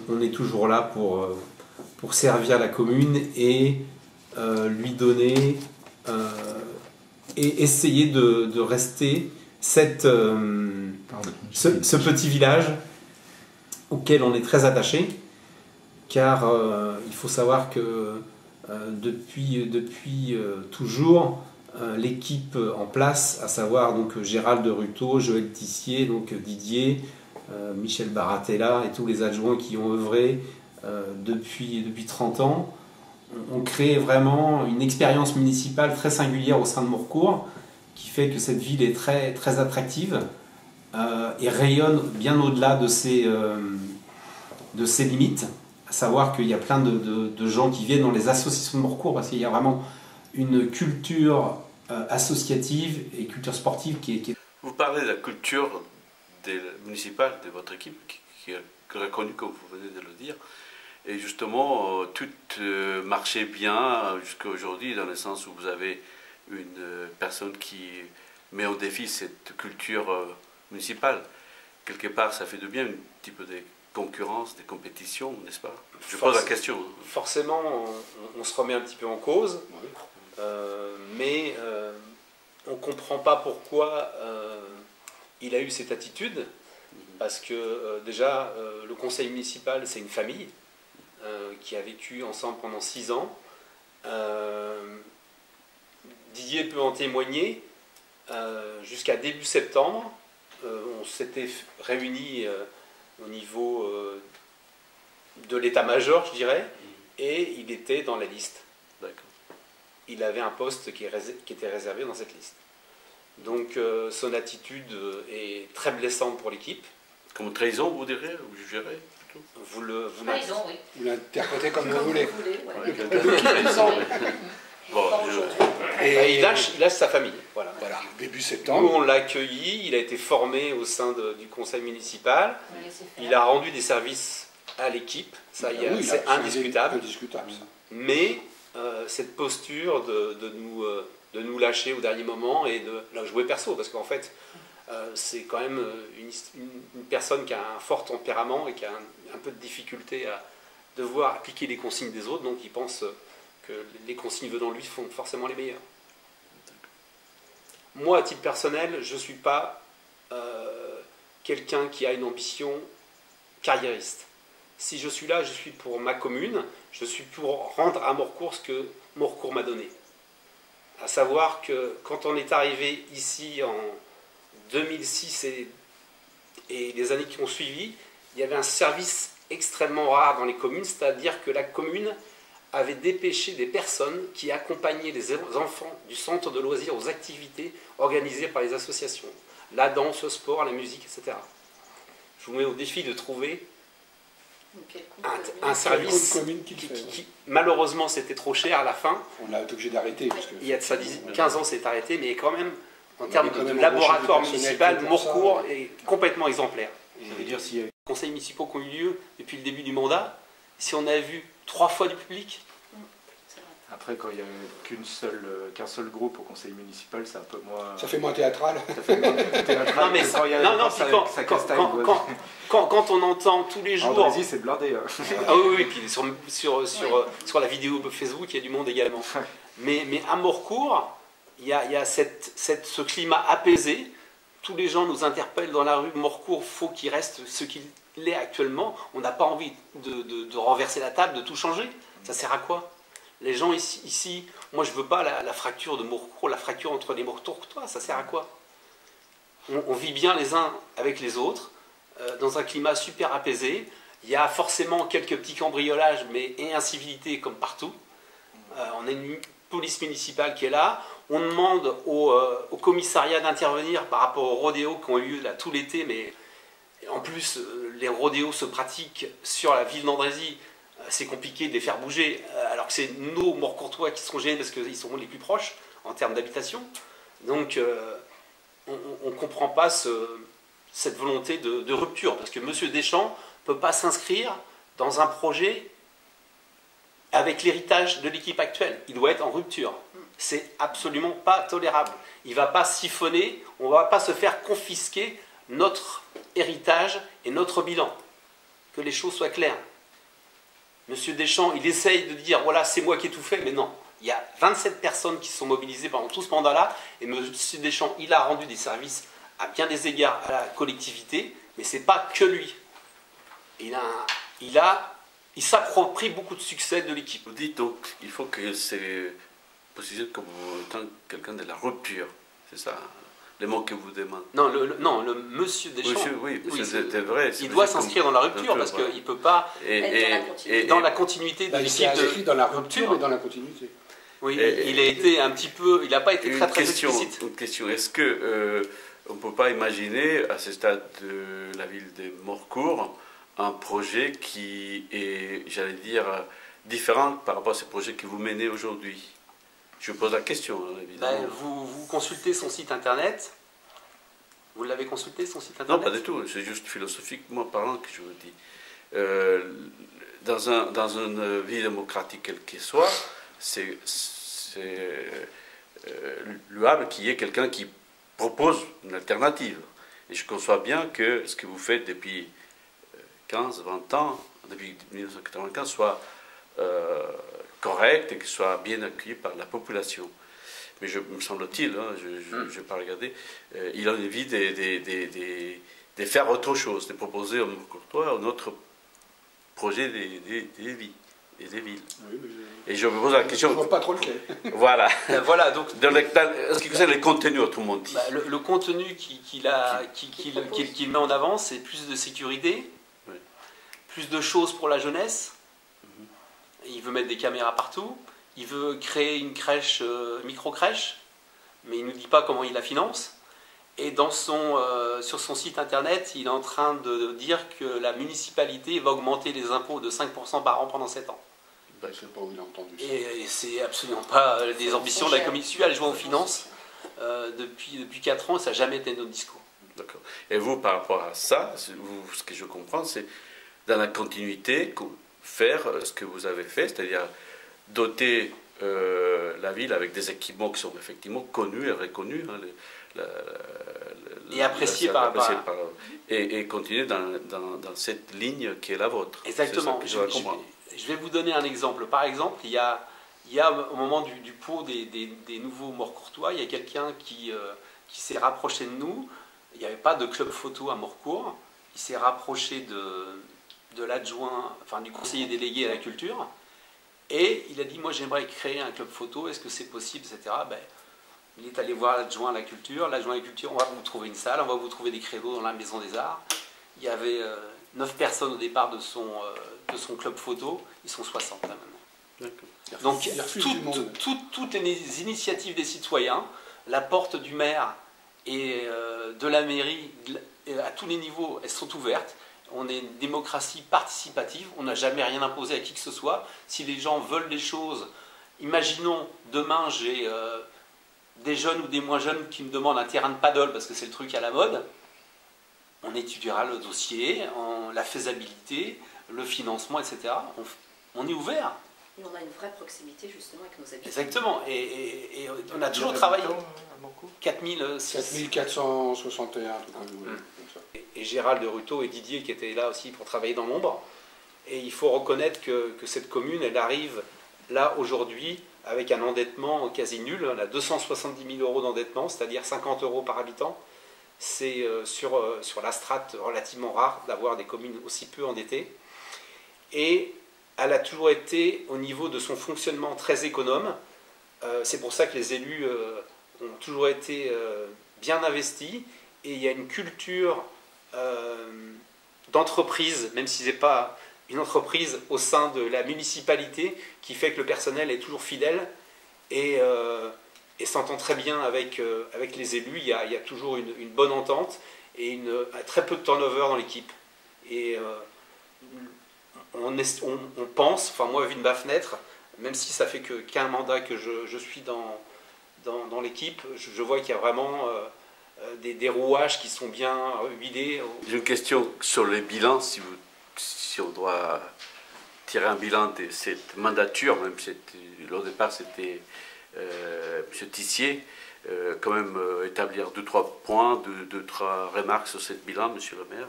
on est toujours là pour servir la commune et lui donner et essayer de rester ce petit village auquel on est très attaché, car il faut savoir que depuis toujours, l'équipe en place, à savoir donc Gérald de Ruteau, Joël Tissier, donc Didier, Michel Baratella et tous les adjoints qui ont œuvré depuis 30 ans, ont créé vraiment une expérience municipale très singulière au sein de Morcourt, qui fait que cette ville est très, très attractive et rayonne bien au-delà de ses limites, à savoir qu'il y a plein de gens qui viennent dans les associations de Morcourt, parce qu'il y a vraiment une culture associative et culture sportive qui est... Vous parlez de la culture municipale de votre équipe, qui est reconnue, comme vous venez de le dire, et justement, tout marchait bien jusqu'à aujourd'hui, dans le sens où vous avez une personne qui met au défi cette culture municipale. Quelque part, ça fait de bien un petit peu de concurrence, des compétitions, n'est-ce pas? Je pose la question. Forcément, on se remet un petit peu en cause, mais on ne comprend pas pourquoi il a eu cette attitude, parce que déjà, le conseil municipal, c'est une famille qui a vécu ensemble pendant 6 ans. Didier peut en témoigner. Jusqu'à début septembre, on s'était réunis au niveau de l'état-major, je dirais, et il était dans la liste. Il avait un poste qui était réservé dans cette liste. Donc son attitude est très blessante pour l'équipe. Comme trahison, vous direz, vous jugerez plutôt. Trahison, oui. Vous l'interprétez comme vous voulez. Bon, et il lâche sa famille. Voilà. Début Nous, septembre. on l'a accueilli, il a été formé au sein du conseil municipal, il a rendu des services à l'équipe, ça c'est indiscutable. Ça. Mais cette posture de nous lâcher au dernier moment et de la jouer perso, parce qu'en fait, c'est quand même une personne qui a un fort tempérament et qui a un peu de difficulté à devoir appliquer les consignes des autres, donc il pense que les consignes venant de lui font forcément les meilleures. Moi, à titre personnel, je ne suis pas quelqu'un qui a une ambition carriériste. Si je suis là, je suis pour ma commune, je suis pour rendre à Morcourt ce que Morcourt m'a donné. À savoir que quand on est arrivé ici en 2006 et les années qui ont suivi, il y avait un service extrêmement rare dans les communes, c'est-à-dire que la commune avait dépêché des personnes qui accompagnaient les enfants du centre de loisirs aux activités organisées par les associations. La danse, le sport, la musique, etc. Je vous mets au défi de trouver un service qui malheureusement, c'était trop cher à la fin. On a été obligé d'arrêter. Il y a de ça 15 ans, c'est arrêté, mais quand même, en termes de laboratoire municipal, Morcourt est complètement exemplaire. Ça veut dire s'il y a... Les conseils municipaux qui ont eu lieu depuis le début du mandat, si on a vu 3 fois du public. Après, quand il n'y a qu'un seul groupe au conseil municipal, c'est un peu moins... Ça fait moins théâtral. Ça fait moins théâtral. Non, mais quand on entend tous les jours... Andrézy, c'est blindé. Ah oui, puis sur la vidéo Facebook, il y a du monde également. Mais à Morcourt, il y a ce climat apaisé. Tous les gens nous interpellent dans la rue. Morcourt, faut qu'il reste ce qu'il est actuellement. On n'a pas envie de renverser la table, de tout changer. Ça sert à quoi? Les gens ici, moi je veux pas la fracture de Morcourt, la fracture entre les Morcourtois, ça sert à quoi? On vit bien les uns avec les autres, dans un climat super apaisé. Il y a forcément quelques petits cambriolages, et incivilité comme partout. On a une police municipale qui est là. On demande au commissariat d'intervenir par rapport aux rodéos qui ont eu lieu là tout l'été, mais en plus les rodéos se pratiquent sur la ville d'Andrézy. C'est compliqué de les faire bouger, alors que c'est nos Morcourtois qui seront gênés parce qu'ils seront les plus proches en termes d'habitation. Donc on ne comprend pas cette volonté de rupture, parce que M. Deschamps ne peut pas s'inscrire dans un projet avec l'héritage de l'équipe actuelle. Il doit être en rupture. C'est absolument pas tolérable. Il ne va pas siphonner, on ne va pas se faire confisquer notre héritage et notre bilan. Que les choses soient claires. Monsieur Deschamps, il essaye de dire, voilà, c'est moi qui ai tout fait, mais non. Il y a 27 personnes qui se sont mobilisées pendant tout ce mandat-là, et Monsieur Deschamps, il a rendu des services à bien des égards à la collectivité, mais c'est pas que lui. Il s'approprie beaucoup de succès de l'équipe. Vous dites donc qu'il faut que c'est positionné comme étant quelqu'un de la rupture, c'est ça les mots que vous demandez. Non, le Monsieur Deschamps. Oui, c'est vrai. Il doit s'inscrire dans la rupture parce qu'il ne peut pas être dans la continuité de l'équipe. Il écrit dans la rupture et dans la continuité. Oui, il a été un petit peu, il n'a pas été très explicite. Une question, est-ce que on ne peut pas imaginer à ce stade de la ville de Morcourt un projet qui est, j'allais dire, différent par rapport à ce projet que vous menez aujourd'hui? Je pose la question, évidemment. Vous consultez son site internet. Vous l'avez consulté, son site internet? Non, pas du tout. C'est juste philosophiquement parlant que je vous dis. Dans une vie démocratique quelle qu'elle soit, c'est louable qu'il y ait quelqu'un qui propose une alternative. Et je conçois bien que ce que vous faites depuis 15, 20 ans, depuis 1995, soit correct et qu'il soit bien accueilli par la population. Mais me semble-t-il, hein, je n'ai pas regardé, il a envie de faire autre chose, de proposer au Courtois un autre projet des villes. Oui, et je me pose la question. Je ne vois pas trop le fait. Voilà. Voilà, donc. Ce qui concerne les contenus, autrement dit. Le contenu qu'il met en avant, c'est plus de sécurité, plus de choses pour la jeunesse. Il veut mettre des caméras partout. Il veut créer une crèche, micro-crèche, mais il ne nous dit pas comment il la finance. Et sur son site internet, il est en train de dire que la municipalité va augmenter les impôts de 5% par an pendant 7 ans. Je ne sais pas où il a entendu ça. Et c'est absolument pas des ambitions de la commission. Elle joue aux finances depuis 4 ans et ça n'a jamais été notre discours. D'accord. Et vous, par rapport à ça, ce que je comprends, c'est dans la continuité, faire ce que vous avez fait, c'est-à-dire doter la ville avec des équipements qui sont effectivement connus et reconnus, hein, et appréciés et continuer dans cette ligne qui est la vôtre. Exactement. Je vais vous donner un exemple. Par exemple, il y a au moment du pot des nouveaux Morcourtois, il y a quelqu'un qui s'est rapproché de nous. Il n'y avait pas de club photo à Morcourt. Il s'est rapproché de l'adjoint, enfin du conseiller délégué à la culture. Et il a dit, moi j'aimerais créer un club photo, est-ce que c'est possible, etc. Il est allé voir l'adjoint à la culture. L'adjoint à la culture, on va vous trouver une salle, on va vous trouver des créneaux dans la Maison des Arts. Il y avait 9 personnes au départ de son club photo, ils sont 60 là maintenant. Donc toutes les initiatives des citoyens, la porte du maire et de la mairie, à tous les niveaux, elles sont ouvertes. On est une démocratie participative, on n'a jamais rien imposé à qui que ce soit. Si les gens veulent des choses, imaginons demain j'ai des jeunes ou des moins jeunes qui me demandent un terrain de paddle parce que c'est le truc à la mode, on étudiera le dossier, la faisabilité, le financement, etc. On est ouvert. Et on a une vraie proximité justement avec nos habitants. Exactement, et on a toujours travaillé. 4461, et Gérald de Ruteau et Didier qui étaient là aussi pour travailler dans l'ombre. Et il faut reconnaître que cette commune, elle arrive là aujourd'hui avec un endettement quasi nul. Elle a 270 000 euros d'endettement, c'est-à-dire 50 euros par habitant. C'est sur la strate relativement rare d'avoir des communes aussi peu endettées. Et elle a toujours été, au niveau de son fonctionnement, très économe. C'est pour ça que les élus ont toujours été bien investis. Et il y a une culture d'entreprise, même si ce n'est pas une entreprise au sein de la municipalité, qui fait que le personnel est toujours fidèle et s'entend très bien avec les élus. Il y a toujours une bonne entente et très peu de turnover dans l'équipe. Et on pense, enfin moi vu de ma fenêtre, même si ça fait qu'un mandat que je suis dans l'équipe, je vois qu'il y a vraiment des rouages qui sont bien huilés. J'ai une question sur les bilans, si on doit tirer un bilan de cette mandature, même si au départ c'était M. Tissier, quand même établir 2-3 points, 2-3 remarques sur cette bilan, M. le maire.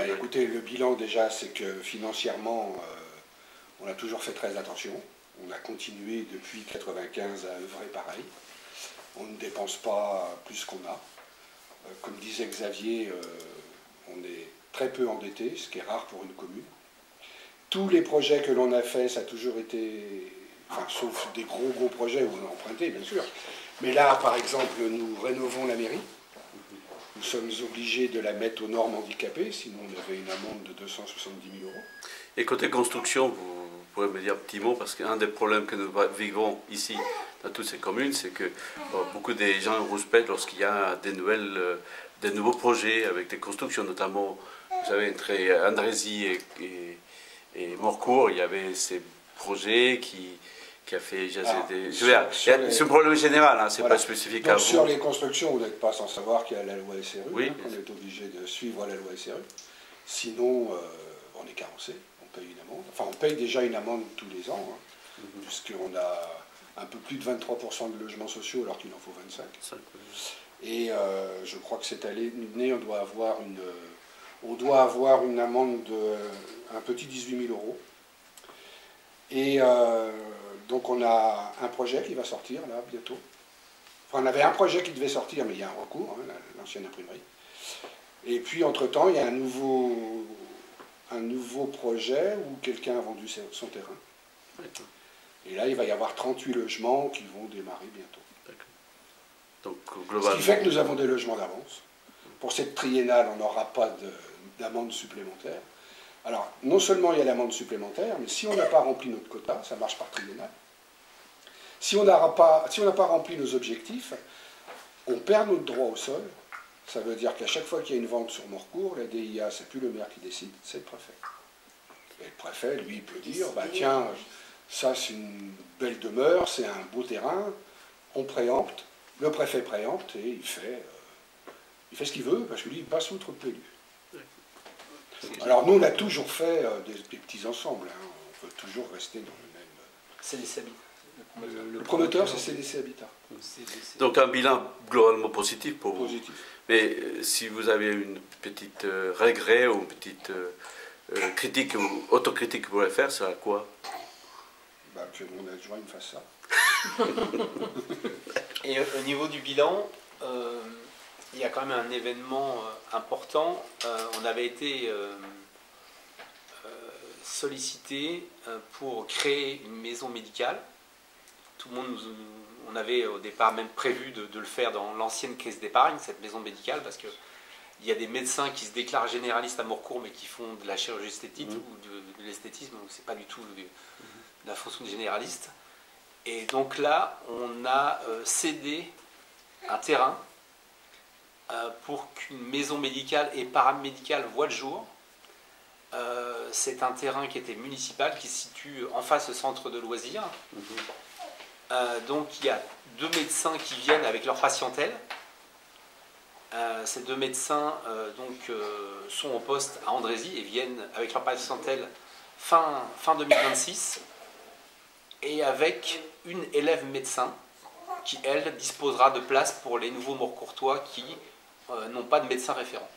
Écoutez, le bilan déjà, c'est que financièrement, On a toujours fait très attention. On a continué depuis 1995 à œuvrer pareil. On ne dépense pas plus qu'on a. Comme disait Xavier, on est très peu endetté, ce qui est rare pour une commune. Tous les projets que l'on a faits, ça a toujours été, enfin, sauf des gros projets où on a emprunté, bien sûr. Mais là, par exemple, nous rénovons la mairie. Nous sommes obligés de la mettre aux normes handicapées, sinon on avait une amende de 270 000 euros. Et côté construction, vous pouvez me dire un petit mot, parce qu'un des problèmes que nous vivons ici, dans toutes ces communes, c'est que beaucoup de gens rouspètent lorsqu'il y a des nouveaux projets avec des constructions, notamment, vous savez, entre Andrézy et Morcourt, il y avait ces projets qui a fait c'est un problème général, hein, c'est voilà. pas spécifique donc, à vous. Sur les constructions, vous n'êtes pas sans savoir qu'il y a la loi SRU, oui, qu'on est obligé de suivre la loi SRU. Sinon, on est carencé, on paye une amende. Enfin, on paye déjà une amende tous les ans, hein, puisqu'on a un peu plus de 23% de logements sociaux alors qu'il en faut 25. Et je crois que cette année, on doit avoir une amende de un petit 18 000 euros. Et donc on a un projet qui va sortir là bientôt. Enfin, on avait un projet qui devait sortir, mais il y a un recours, hein, l'ancienne imprimerie. Et puis entre-temps, il y a un nouveau projet où quelqu'un a vendu son terrain. Et là, il va y avoir 38 logements qui vont démarrer bientôt. Donc, ce qui fait que nous avons des logements d'avance. Pour cette triennale, on n'aura pas d'amende supplémentaire. Alors, non seulement il y a l'amende supplémentaire, mais si on n'a pas rempli notre quota, ça marche par triennale. Si on n'a pas rempli nos objectifs, on perd notre droit au sol. Ça veut dire qu'à chaque fois qu'il y a une vente sur Morcourt, la DIA, c'est plus le maire qui décide, c'est le préfet. Et le préfet, lui, il peut dire, bah, tiens, ça c'est une belle demeure, c'est un beau terrain, on préempte, le préfet préempte et il fait ce qu'il veut, parce que lui, il passe outre le PLU. Alors nous, on a toujours fait des petits ensembles, hein. On veut toujours rester dans le même... CDC Habitat. Le promoteur, c'est CDC Habitat. Donc un bilan globalement positif pour vous. Positif. Mais si vous avez une petite regret ou une petite critique ou autocritique que vous voulez faire, c'est à quoi? Bah, que mon adjoint me fasse ça. Et au niveau du bilan, il y a quand même un événement important. On avait été sollicité pour créer une maison médicale. Tout le monde on avait au départ même prévu de le faire dans l'ancienne caisse d'épargne, cette maison médicale, parce qu'il y a des médecins qui se déclarent généralistes à Morcourt, mais qui font de la chirurgie esthétique ou de l'esthétisme, donc c'est pas du tout la fonction de généraliste. Et donc là, on a cédé un terrain pour qu'une maison médicale et paramédicale voie le jour. C'est un terrain qui était municipal, qui se situe en face au centre de loisirs. Donc il y a 2 médecins qui viennent avec leur patientèle. Ces 2 médecins sont au poste à Andrézy et viennent avec leur patientèle fin 2026. Et avec une élève médecin qui, elle, disposera de place pour les nouveaux Morcourtois qui n'ont pas de médecin référent.